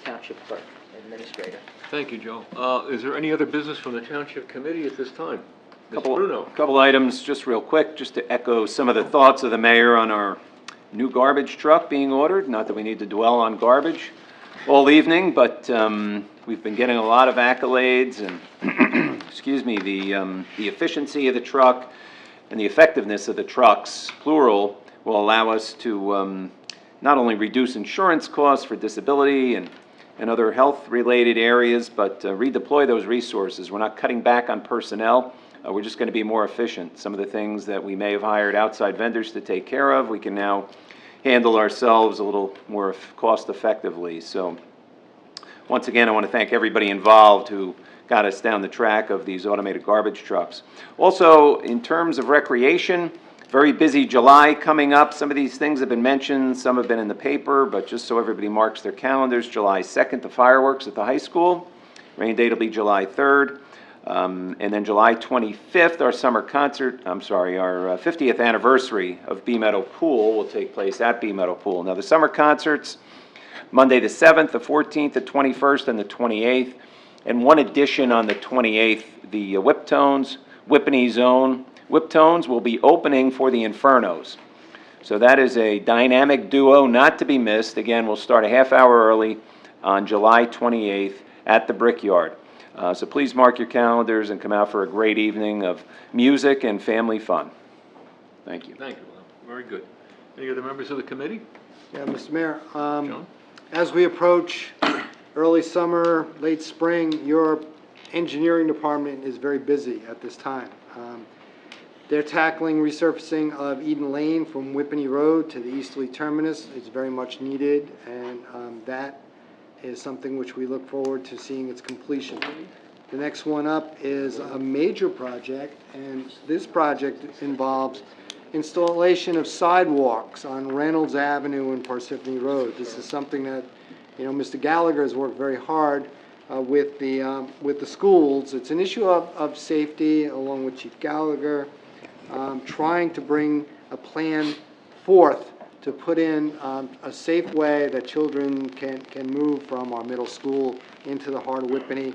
Township Clerk Administrator. Thank you, Joe. Is there any other business from the Township Committee at this time? Mr. Bruno. Couple items, just real quick, just to echo some of the thoughts of the mayor on our new garbage truck being ordered. Not that we need to dwell on garbage all evening, but we've been getting a lot of accolades and, excuse me, the efficiency of the truck and the effectiveness of the trucks, plural, will allow us to not only reduce insurance costs for disability and other health-related areas, but redeploy those resources. We're not cutting back on personnel. We're just going to be more efficient. Some of the things that we may have hired outside vendors to take care of, we can now handle ourselves a little more cost-effectively. So once again, I want to thank everybody involved who got us down the track of these automated garbage trucks. Also, in terms of recreation, very busy July coming up. Some of these things have been mentioned, some have been in the paper, but just so everybody marks their calendars, July 2nd, the fireworks at the high school. Rain date will be July 3rd. And then July 25th, our summer concert, our 50th anniversary of B Meadow Pool will take place at B Meadow Pool. Now, the summer concerts, Monday the 7th, the 14th, the 21st, and the 28th. And one addition on the 28th, the Whiptones will be opening for the Infernos. So that is a dynamic duo not to be missed. Again, we'll start a half hour early on July 28th at the Brickyard. So please mark your calendars and come out for a great evening of music and family fun. Thank you. Thank you, Lou. Very good. Any other members of the committee? Yeah, Mr. Mayor, John? as we approach early summer, late spring, your engineering department is very busy at this time. They're tackling resurfacing of Eden Lane from Whippany Road to the easterly terminus. It's very much needed, and that is something which we look forward to seeing its completion. The next one up is a major project, and this project involves installation of sidewalks on Reynolds Avenue and Parsippany Road. This is something that, Mr. Gallagher has worked very hard with the schools. It's an issue of safety, along with Chief Gallagher, trying to bring a plan forth to put in a safe way that children can move from our middle school into the heart of Whippany.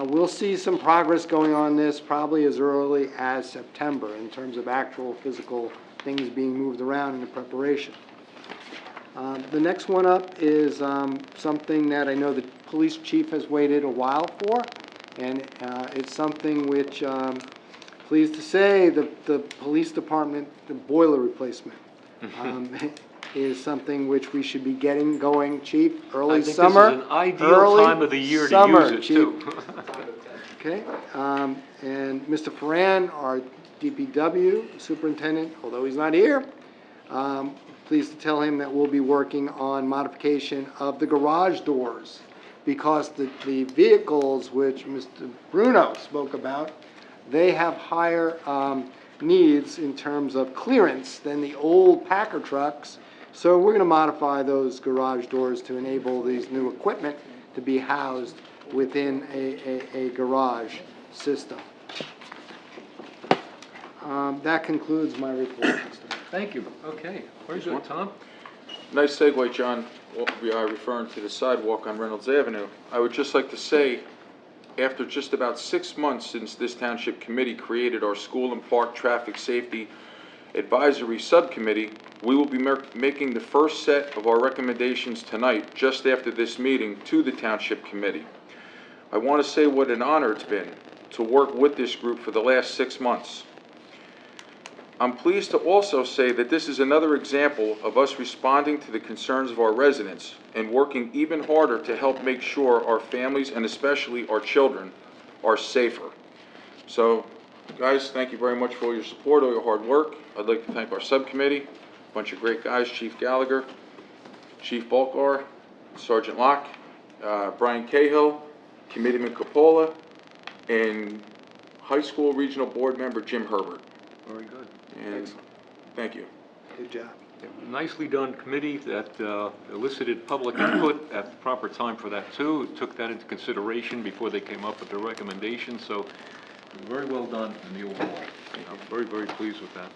We'll see some progress going on this probably as early as September in terms of actual physical things being moved around in the preparation. The next one up is something that I know the police chief has waited a while for, and it's something which, pleased to say, the police department, the boiler replacement, is something which we should be getting going, Chief, early summer. I think this is an ideal time of the year to use it, too. Okay, and Mr. Ferran, our DPW superintendent, although he's not here, pleased to tell him that we'll be working on modification of the garage doors, because the vehicles which Mr. Bruno spoke about, they have higher needs in terms of clearance than the old Packer trucks. So we're going to modify those garage doors to enable these new equipment to be housed within a garage system. That concludes my report. Thank you. Okay. Very good, Tom. Nice segue, John, referring to the sidewalk on Reynolds Avenue. I would just like to say, after just about 6 months since this township committee created our School and Park Traffic Safety Advisory Subcommittee, we will be making the first set of our recommendations tonight, just after this meeting, to the Township Committee. I want to say what an honor it's been to work with this group for the last 6 months. I'm pleased to also say that this is another example of us responding to the concerns of our residents and working even harder to help make sure our families and especially our children are safer. So, guys, thank you very much for all your support, all your hard work. I'd like to thank our subcommittee, a bunch of great guys, Chief Gallagher, Chief Balcar, Sergeant Locke, Brian Cahill, Committeeman Capola, and High School Regional Board Member Jim Herbert. Very good. And thank you. Good job. Nicely done committee that elicited public input at the proper time for that, too. Took that into consideration before they came up with their recommendations, so very well done in the overall. I'm very, very pleased with that.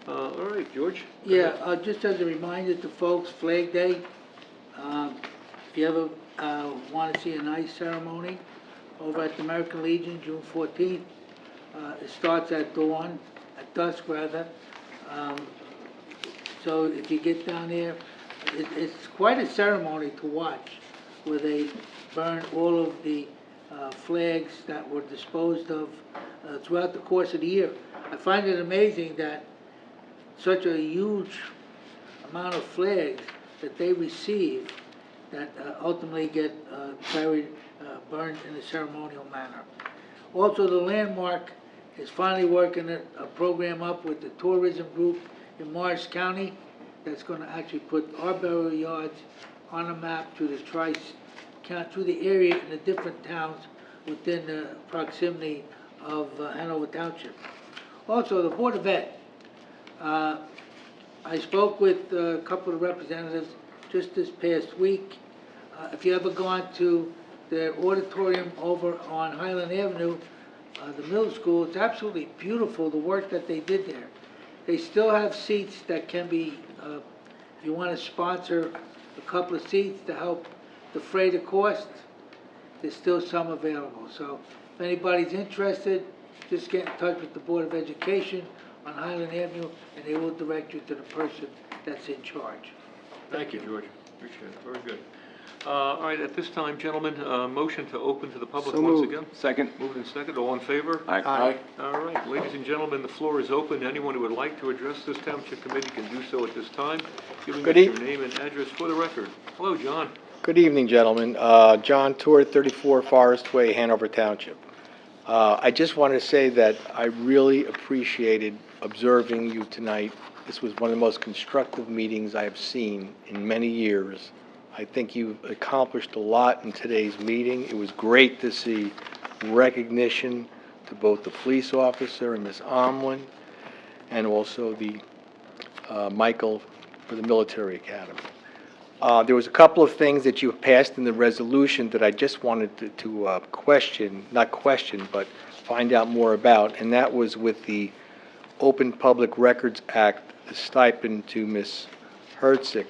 All right, George? Yeah, just as a reminder to folks, Flag Day, if you ever want to see a nice ceremony over at the American Legion, June 14th, it starts at dawn, at dusk rather. So if you get down there, it's quite a ceremony to watch, where they burn all of the flags that were disposed of throughout the course of the year. I find it amazing that such a huge amount of flags that they receive that ultimately get burned in a ceremonial manner. Also, the Landmark is finally working a program up with the tourism group in Morris County that's going to actually put our burial yards on a map through the area in the different towns within the proximity of Hanover Township. Also, the Board of Ed. I spoke with a couple of representatives just this past week. If you ever gone to the auditorium over on Highland Avenue, the middle school, it's absolutely beautiful, the work that they did there. They still have seats that can be, if you want to sponsor a couple of seats to help defray the cost, there's still some available. So if anybody's interested, just get in touch with the Board of Education on Highland Avenue, and they will direct you to the person that's in charge. Thank you, George. Appreciate it. Very good. All right, at this time, gentlemen, motion to open to the public So once moved. again. Second. Moved and second. All in favor? Aye. All right, ladies and gentlemen, the floor is open. Anyone who would like to address this township committee can do so at this time, giving us your name and address for the record. Hello, John. Good evening, gentlemen. John Tour, 34 Forest Way, Hanover Township. I just want to say that I really appreciated observing you tonight. This was one of the most constructive meetings I have seen in many years. I think you've accomplished a lot in today's meeting. It was great to see recognition to both the police officer and Ms. Omlin, and also the Michael for the military academy. There was a couple of things that you passed in the resolution that I just wanted to question, not question, but find out more about, and that was with the Open Public Records Act, the stipend to Ms. Herzig.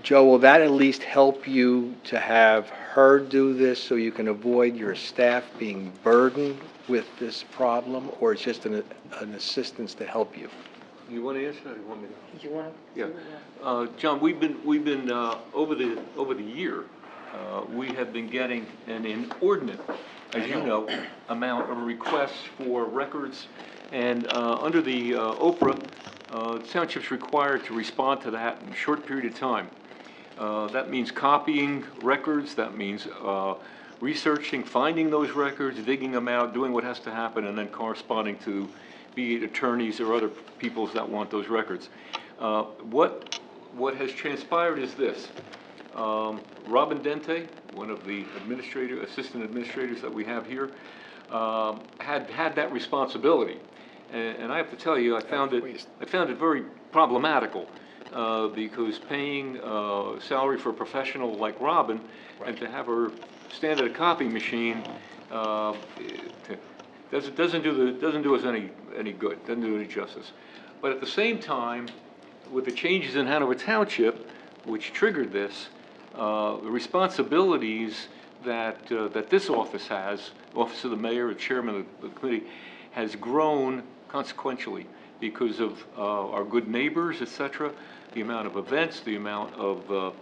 Joe, will that at least help you to have her do this so you can avoid your staff being burdened with this problem, or it's just an assistance to help you? You want to answer that, or you want me to? Did you want to? Yeah. John, we've been over the year, we have been getting an inordinate, as you know, amount of requests for records, and under the Oprah, the township's required to respond to that in a short period of time. That means copying records, that means researching, finding those records, digging them out, doing what has to happen, and then corresponding to be it attorneys or other peoples that want those records. What has transpired is this. Robin Dente, one of the assistant administrators that we have here, had that responsibility. And I have to tell you, I found it very problematical, because paying salary for a professional like Robin, and to have her stand at a copy machine, doesn't do us any good, doesn't do any justice. But at the same time, with the changes in Hanover Township, which triggered this, the responsibilities that this office has, Office of the Mayor, the Chairman of the committee, has grown consequentially because of our good neighbors, etc. The amount of events, the amount of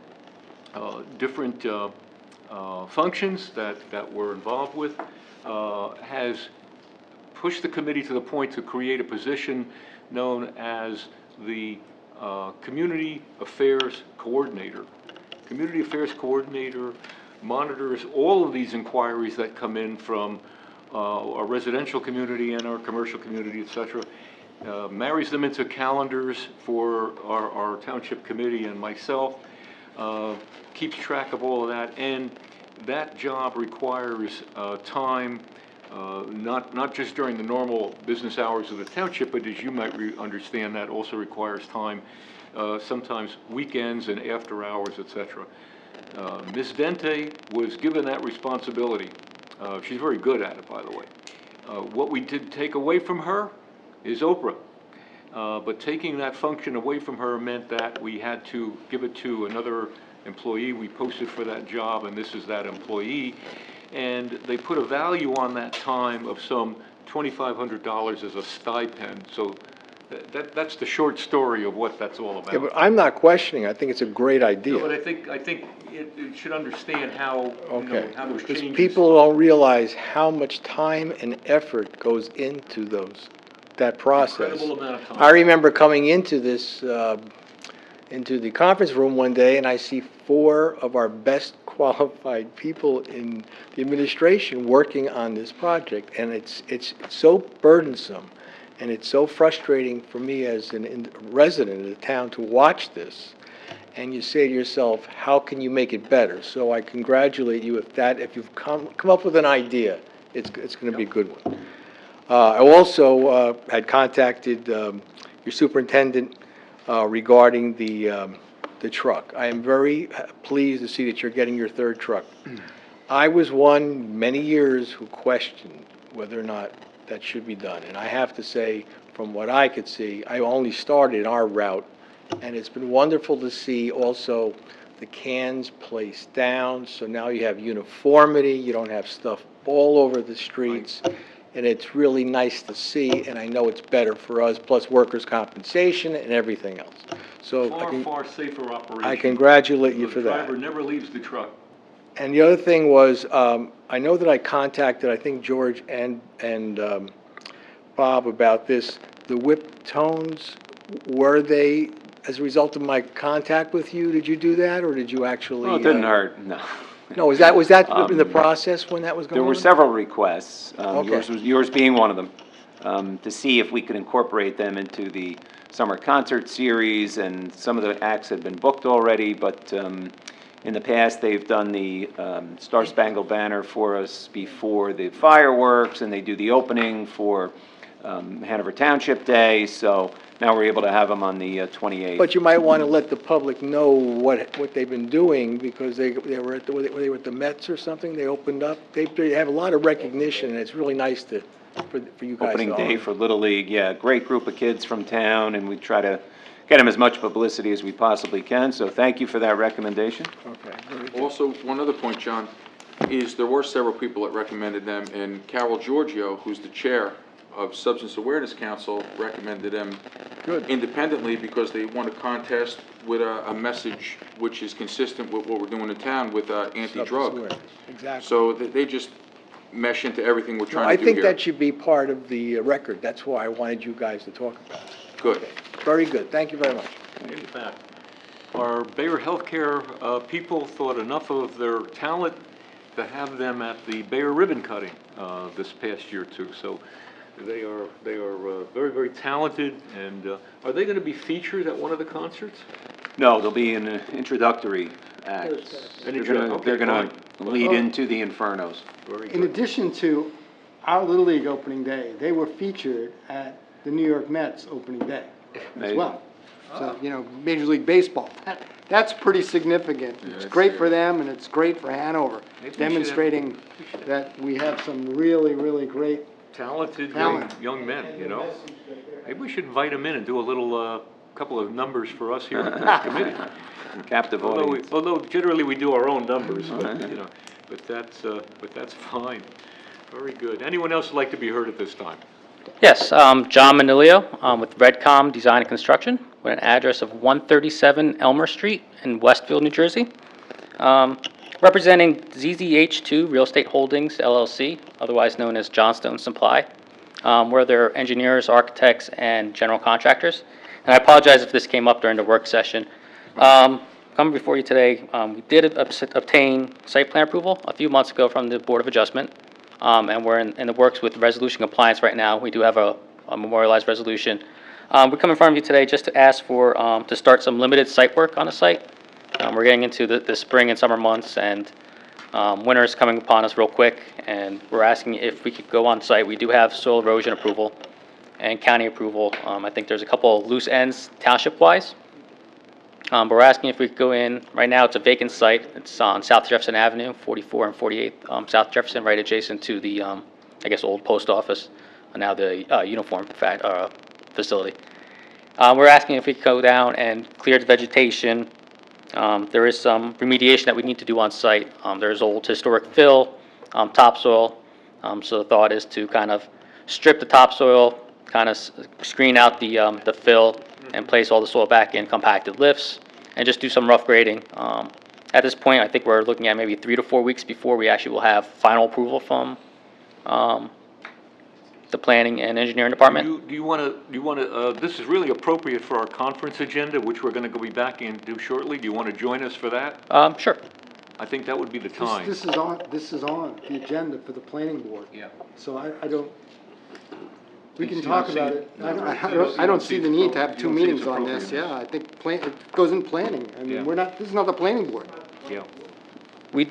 different functions that we're involved with, has pushed the committee to the point to create a position known as the Community Affairs Coordinator. Community Affairs Coordinator monitors all of these inquiries that come in from our residential community and our commercial community, etc. Marries them into calendars for our township committee and myself, keeps track of all of that, and that job requires time, not just during the normal business hours of the township, but as you might understand, that also requires time, sometimes weekends and after hours, etc. Ms. Dente was given that responsibility. She's very good at it, by the way. What we did take away from her is Oprah. But taking that function away from her meant that we had to give it to another employee. We posted for that job, and this is that employee. And they put a value on that time of some $2,500 as a stipend. So that's the short story of what that's all about. Yeah, but I'm not questioning. I think it's a great idea. No, but I think it should understand how, how those Because changes. people don't realize how much time and effort goes into that process. Incredible amount of time. I remember coming into this, into the conference room one day, and I see 4 of our best qualified people in the administration working on this project, and it's so burdensome, and it's so frustrating for me as a resident of the town to watch this. And you say to yourself, how can you make it better? So I congratulate you if you've come up with an idea, it's going to be a good one. I also had contacted your superintendent regarding the truck. I am very pleased to see that you're getting your 3rd truck. I was one many years who questioned whether or not that should be done. And I have to say, from what I could see, I only started our route, and it's been wonderful to see also the cans placed down, so now you have uniformity, you don't have stuff all over the streets, and it's really nice to see, and I know it's better for us, plus workers' compensation and everything else. So Far safer operation. I congratulate you for The that. driver never leaves the truck. And the other thing was, I know that I contacted, I think, George and Bob about this. The whip tones, were they, as a result of my contact with you, did you do that, or did you actually? Well, it didn't hurt, no. No, was that in the process when that was going on? There were several requests, Okay. yours being one of them, to see if we could incorporate them into the summer concert series, and some of the acts had been booked already, but in the past, they've done the Star Spangled Banner for us before the fireworks, and they do the opening for Hanover Township Day, so now we're able to have them on the 28th. But you might want to let the public know what they've been doing, because they were at the Mets or something, they opened up. They have a lot of recognition, and it's really nice for you guys. Opening day for Little League, yeah, great group of kids from town, and we try to get them as much publicity as we possibly can, so thank you for that recommendation. Okay. very good. Also, one other point, John, is there were several people that recommended them, and Carol Giorgio, who's the chair of Substance Awareness Council, recommended them Good. independently because they want a contest with a message which is consistent with what we're doing in town with anti-drug. Self-aware. Exactly. So they just mesh into everything we're No, trying I to do think here. that should be part of the record. That's why I wanted you guys to talk about it. Good. Very good. Thank you very much. In fact, our Bayer Healthcare people thought enough of their talent to have them at the Bayer ribbon cutting this past year too. So they are very, very talented. And are they going to be featured at one of the concerts? No, there'll be an introductory act. They're gonna lead into the Infernos. Very In good. addition to our Little League opening day, they were featured at the New York Mets opening day as Amazing. well. So, Major League Baseball, that's pretty significant. It's great for them, and it's great for Hanover, Maybe we should demonstrating that we have some really, really great Talented Talent. young men, Maybe we should invite them in and do a little couple of numbers for us here on the committee. Captive audience. Although generally we do our own numbers, but that's fine. Very good. Anyone else like to be heard at this time? Yes, John Manilio with Redcom Design and Construction with an address of 137 Elmer Street in Westfield, New Jersey. Representing ZZH2 Real Estate Holdings, LLC, otherwise known as Johnstone Supply. We're their engineers, architects, and general contractors. And I apologize if this came up during the work session. Coming before you today, we did obtain site plan approval a few months ago from the Board of Adjustment. And we're in the works with resolution compliance right now. We do have a memorialized resolution. We're coming in front of you today just to ask for, to start some limited site work on the site. We're getting into the spring and summer months, and winter is coming upon us real quick, and we're asking if we could go on site. We do have soil erosion approval and county approval. I think there's a couple of loose ends township-wise. But we're asking if we could go in. Right now, it's a vacant site. It's on South Jefferson Avenue, 44 and 48 South Jefferson, right adjacent to the, old post office, now the uniform facility. We're asking if we could go down and clear the vegetation. There is some remediation that we need to do on site. There's old historic fill, topsoil. So the thought is to kind of strip the topsoil, kind of screen out the fill, and place all the soil back in compacted lifts, and just do some rough grading. At this point, I think we're looking at maybe 3 to 4 weeks before we actually will have final approval from the planning and engineering department. Do you want to? This is really appropriate for our conference agenda, which we're going to be back into shortly. Do you want to join us for that? Sure. I think that would be the time. This is on the agenda for the planning board. Yeah. So I don't, we can You talk don't about see- it. no, I don't see the need to have you two don't see its meetings on this, appropriateness. yeah. I think it goes in planning. I Yeah. mean, this is not the planning board. Yeah. We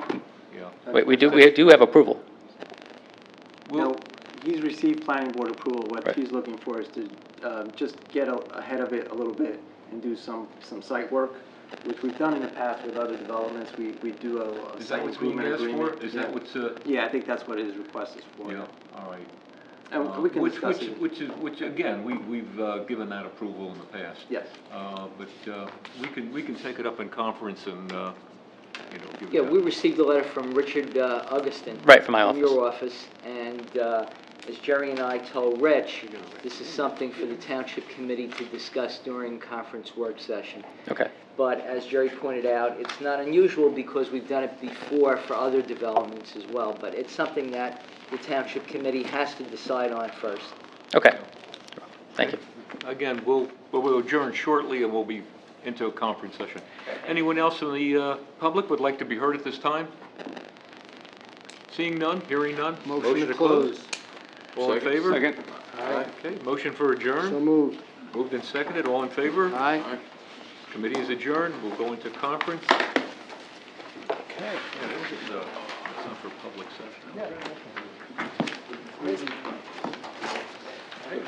Yeah. we do have approval. Well, He's received planning board approval. What Right. he's looking for is to just get ahead of it a little bit and do some site work, which we've done in the past with other developments. We do a is that site what's being improvement asked agreement. for? Is Yeah. that what's? Yeah, I think that's what his request is for. Yeah. All right. And we can discuss it. Which again, we've given that approval in the past. Yes. But we can take it up in conference and, give it Yeah, out. we received a letter from Richard Augustin. Right, from my From your office, and as Jerry and I told Rich, this is something for the Township Committee to discuss during conference work session. Okay. But as Jerry pointed out, it's not unusual because we've done it before for other developments as well, but it's something that the Township Committee has to decide on first. Okay. Thank you. Again, we'll adjourn shortly and we'll be into a conference session. Anyone else in the public would like to be heard at this time? Seeing none, hearing none? Motion to close. All in favor? Second. Okay, motion for adjourn. So moved. Moved and seconded, all in favor? Aye. Committee is adjourned, we'll go into conference. Okay. Yeah, this is, that's not for public session.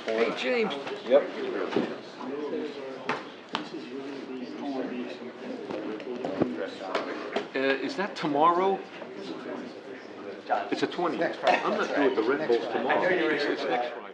Hey, James. Yep. Is that tomorrow? It's a 20th. I'm not through with the Red Bulls tomorrow. It's next Friday.